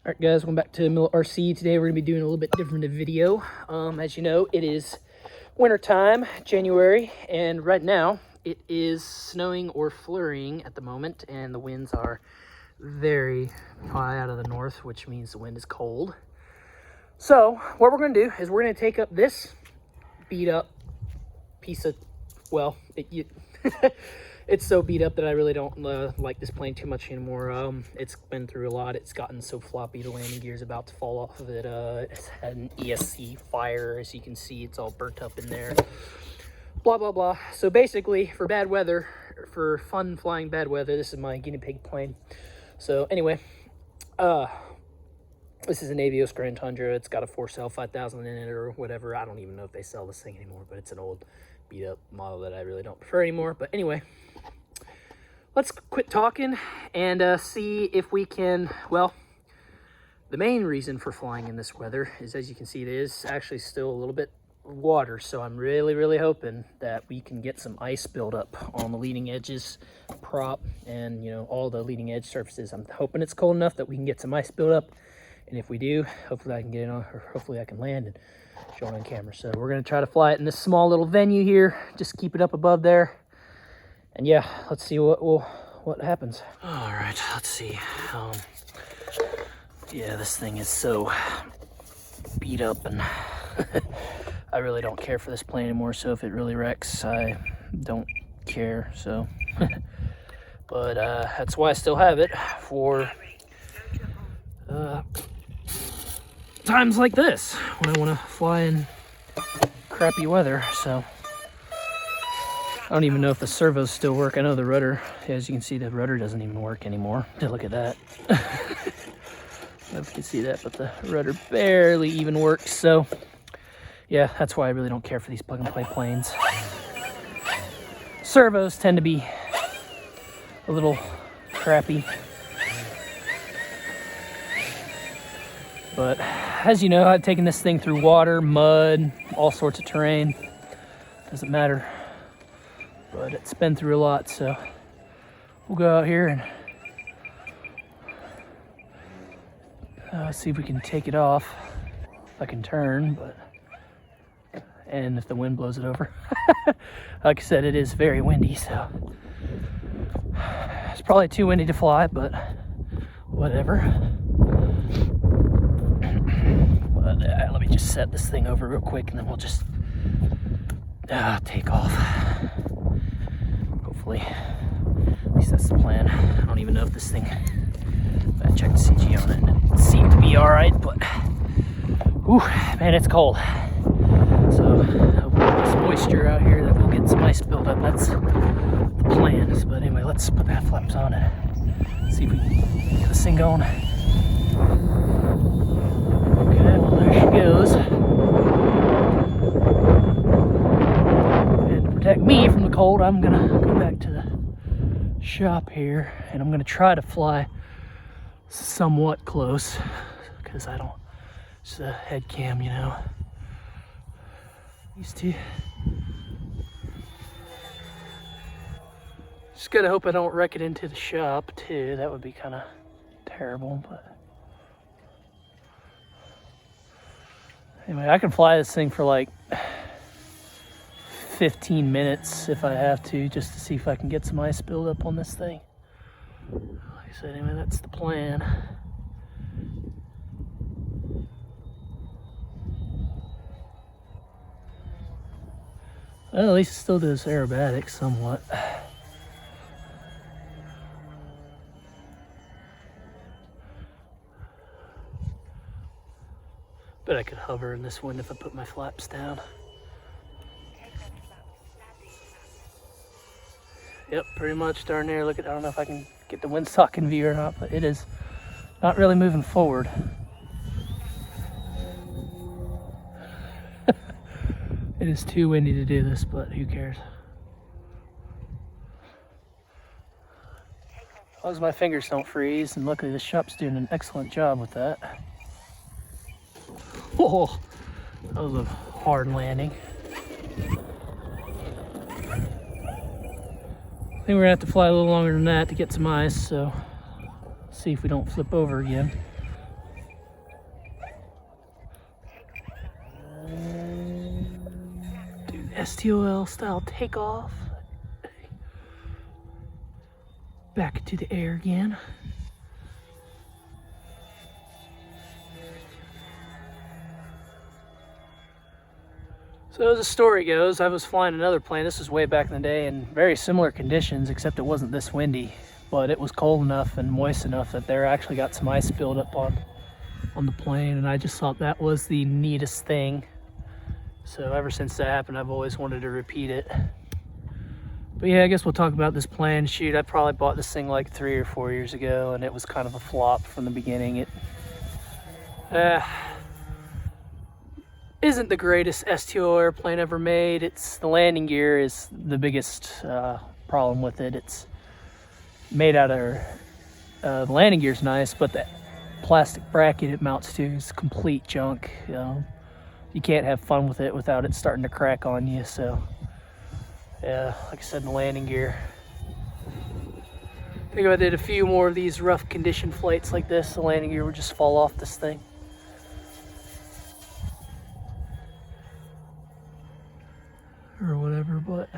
Alright guys, welcome back to Mill RC. Today we're going to be doing a little bit different video. As you know, it is winter time, January, and right now it is snowing or flurrying at the moment, and the winds are very high out of the north, which means the wind is cold. So what we're going to do is we're going to take up this beat up piece of, well, it's so beat up that I really don't like this plane too much anymore. It's been through a lot. It's gotten so floppy. The landing gear is about to fall off of it. It's had an ESC fire. As you can see, it's all burnt up in there. Blah, blah, blah. So basically, for bad weather, for fun flying bad weather, this is my guinea pig plane. So anyway, this is an Avios Grand Tundra. It's got a 4Cell 5000 in it or whatever. I don't even know if they sell this thing anymore, but it's an old beat up model that I really don't prefer anymore. But anyway, let's quit talking and see if we can, well, the main reason for flying in this weather is, as you can see, it is actually still a little bit of water. So I'm really hoping that we can get some ice buildup on the leading edges, prop, and, you know, all the leading edge surfaces. I'm hoping it's cold enough that we can get some ice buildup. And if we do, hopefully I can get it on, or hopefully I can land and show it on camera. So we're going to try to fly it in this small little venue here. Just keep it up above there. And yeah, let's see what happens. All right, let's see. Yeah, this thing is so beat up, and I really don't care for this plane anymore. So if it really wrecks, I don't care. So, but that's why I still have it for times like this when I want to fly in crappy weather. So I don't even know if the servos still work. I know the rudder, as you can see, the rudder doesn't even work anymore. Look at that. I don't know if you can see that, but the rudder barely even works. So yeah, that's why I really don't care for these plug and play planes. Servos tend to be a little crappy. But as you know, I've taken this thing through water, mud, all sorts of terrain. Doesn't matter. But it's been through a lot, so we'll go out here and see if we can take it off. If I can turn, and if the wind blows it over. Like I said, it is very windy, so it's probably too windy to fly, but whatever. Let me just set this thing over real quick, and then we'll just take off. Hopefully, at least that's the plan. I don't even know if this thing, I checked the CG on it, and it seemed to be all right, but whew, man, it's cold. So hopefully there's moisture out here that we'll get some ice buildup. That's the plan. But anyway, let's put the half flaps on and see if we can get this thing going. Okay, well, there she goes. And to protect me from the cold, I'm gonna go back to the shop here, and I'm gonna try to fly somewhat close, because I don't, it's a head cam, you know. These two. Just gotta hope I don't wreck it into the shop too. That would be kind of terrible, but anyway, I can fly this thing for like 15 minutes if I have to, just to see if I can get some ice buildup on this thing. Like I said, anyway, that's the plan. Well, at least it still does aerobatic somewhat. Bet I could hover in this wind if I put my flaps down. Yep, pretty much darn near. Look at, I don't know if I can get the windsock in view or not, but it is not really moving forward. It is too windy to do this, but who cares? As long as my fingers don't freeze, and luckily the shop's doing an excellent job with that. Oh, that was a hard landing. I think we're gonna have to fly a little longer than that to get some ice, so see if we don't flip over again. STOL style takeoff. Back into the air again. So as the story goes, I was flying another plane. This was way back in the day in very similar conditions, except it wasn't this windy. But it was cold enough and moist enough that there actually got some ice buildup on the plane, and I just thought that was the neatest thing. So ever since that happened, I've always wanted to repeat it. But yeah, I guess we'll talk about this plane. Shoot, I probably bought this thing like 3 or 4 years ago, and it was kind of a flop from the beginning. It isn't the greatest STO airplane ever made. The landing gear is the biggest problem with it. It's made out of, the landing gear's nice, but the plastic bracket it mounts to is complete junk. You can't have fun with it without it starting to crack on you. So yeah, like I said, the landing gear. I think if I did a few more of these rough condition flights like this, the landing gear would just fall off this thing. Or whatever, but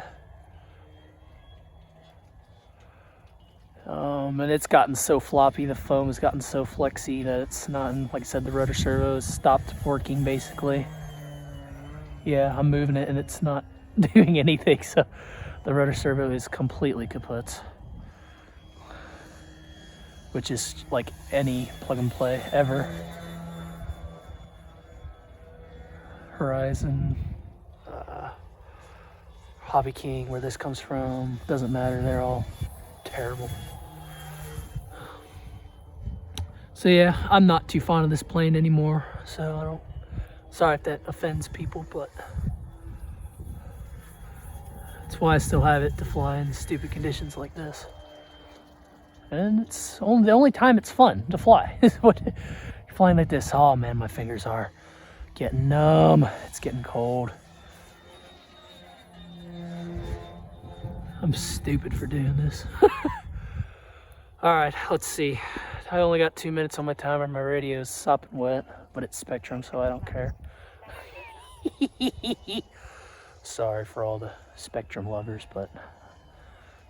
and it's gotten so floppy, the foam has gotten so flexy that it's not, and like I said, the rotor servo has stopped working basically. Yeah, I'm moving it and it's not doing anything, so the rotor servo is completely kaput, which is like any plug and play ever. Horizon, Hobby King, where this comes from, doesn't matter, they're all terrible. So yeah, I'm not too fond of this plane anymore, so sorry if that offends people, but that's why I still have it, to fly in stupid conditions like this. And it's the only time it's fun to fly. You're flying like this, oh man, my fingers are getting numb, it's getting cold. I'm stupid for doing this. All right, let's see. I only got 2 minutes on my timer. My radio's sopping wet, but it's Spectrum, so I don't care. Sorry for all the Spectrum lovers, but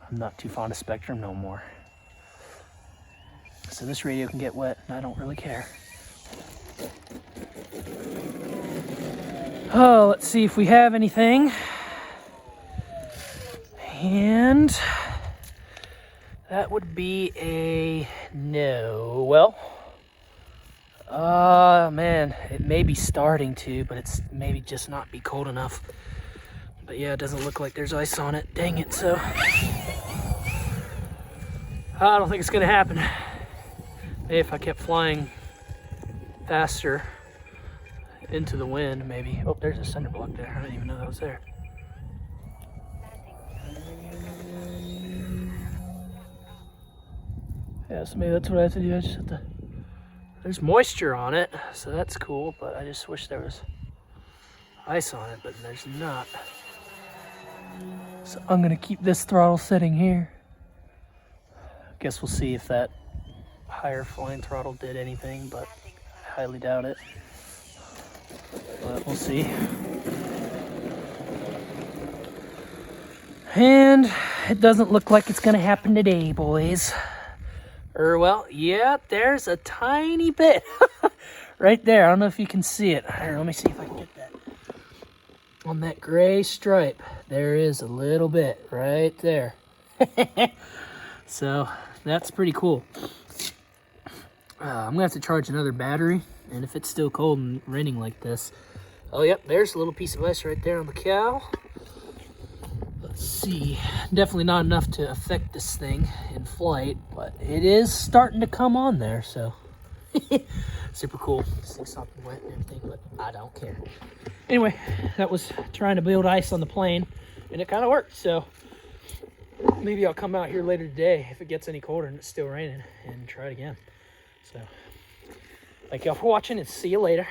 I'm not too fond of Spectrum no more. So this radio can get wet, and I don't really care. Oh, let's see if we have anything. And that would be a no. Well, man, it may be starting to, but it's maybe just not be cold enough. But yeah, it doesn't look like there's ice on it. Dang it, so I don't think it's gonna happen. Maybe if I kept flying faster into the wind, maybe. Oh, there's a cinder block there. I didn't even know that was there. Yeah, so maybe that's what I have to do. I just have to, there's moisture on it, so that's cool, but I just wish there was ice on it, but there's not. So I'm gonna keep this throttle setting here. Guess we'll see if that higher flying throttle did anything, but I highly doubt it. But we'll see. And it doesn't look like it's gonna happen today, boys. Well, yeah, there's a tiny bit right there. I don't know if you can see it. Here, let me see if I can get that. On that gray stripe, there is a little bit right there. So that's pretty cool. I'm gonna have to charge another battery, and if it's still cold and raining like this, oh yep, there's a little piece of ice right there on the cow. Let's see, definitely not enough to affect this thing in flight, but it is starting to come on there, so super cool. This thing's something wet and everything, but I don't care. Anyway, that was trying to build ice on the plane, and it kind of worked, so maybe I'll come out here later today if it gets any colder and it's still raining and try it again. So thank y'all for watching, and see you later.